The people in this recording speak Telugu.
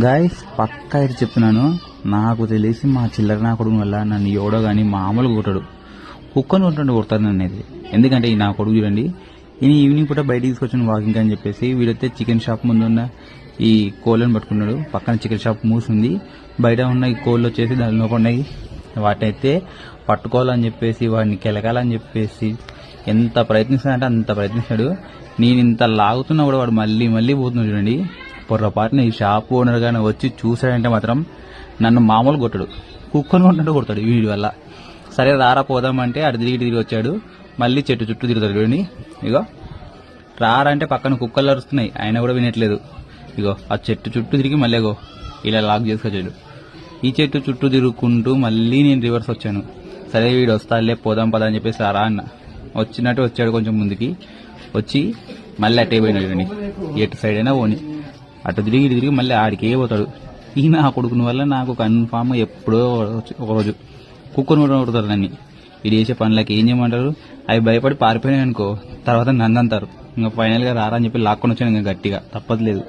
గాయస్ పక్కా అయితే చెప్తున్నాను, నాకు తెలిసి మా చిల్లర నా కొడుకు వల్ల నన్ను ఎవడో కానీ మామూలుగా కొట్టాడు, కుక్కను కొట్టాడు కొడతాను నన్ను అయితే. ఎందుకంటే ఈ నా కొడుకు చూడండి, ఈయన ఈవినింగ్ పూట బయటికి తీసుకొచ్చిన వాకింగ్ అని చెప్పేసి వీడైతే చికెన్ షాప్ ముందు ఉన్న ఈ కోళ్ళను పట్టుకున్నాడు. పక్కన చికెన్ షాప్ మూసింది, బయట ఉన్న ఈ కోళ్ళు వచ్చేసి దాని లోపల ఉన్నాయి. వాటినైతే పట్టుకోవాలని చెప్పేసి వాడిని కెలకాలని చెప్పేసి ఎంత ప్రయత్నిస్తాడంటే అంత ప్రయత్నిస్తాడు. నేను ఇంత లాగుతున్నా కూడా వాడు మళ్ళీ మళ్ళీ పోతున్నాడు చూడండి. పొర్రపాటున ఈ షాప్ ఓనర్ గానే వచ్చి చూసాడంటే మాత్రం నన్ను మామూలు కొట్టాడు, కుక్కను కొట్టినట్టు కొడతాడు వీడి వల్ల. సరే రారా పోదామంటే అటు తిరిగి వచ్చాడు, మళ్ళీ చెట్టు చుట్టూ తిరుగుతాడు చూడండి. ఇగో రారంటే పక్కన కుక్కలు అరుస్తున్నాయి, ఆయన కూడా వినట్లేదు. ఇగో ఆ చెట్టు చుట్టూ తిరిగి మళ్ళీ ఇగో ఇలా లాక్ చేసుకొచ్చాడు. ఈ చెట్టు చుట్టూ తిరుగుకుంటూ మళ్ళీ నేను రివర్స్ వచ్చాను. సరే వీడు వస్తాలే పోదాం పదా అని చెప్పేసి రా అన్న. వచ్చినట్టు వచ్చాడు, కొంచెం ముందుకి వచ్చి మళ్ళీ అట్టే పోయినాడు చూడండి. ఎటు సైడ్ అయినా పోని, అటు తిరిగి ఇటు తిరిగి మళ్ళీ ఆడికే పోతాడు. ఈ నా కొడుకుని వల్ల నాకు కన్ఫామ్ ఎప్పుడో ఒకరోజు కుక్కను కూడా కొడతారు నన్ను. ఇది చేసే పనులకి ఏం చేయమంటారు, అవి భయపడి పారిపోయినాయి అనుకో తర్వాత నన్ను అంటారు. ఇంకా ఫైనల్గా రారా అని చెప్పి లాక్కొని వచ్చాను ఇంకా గట్టిగా, తప్పట్లేదు.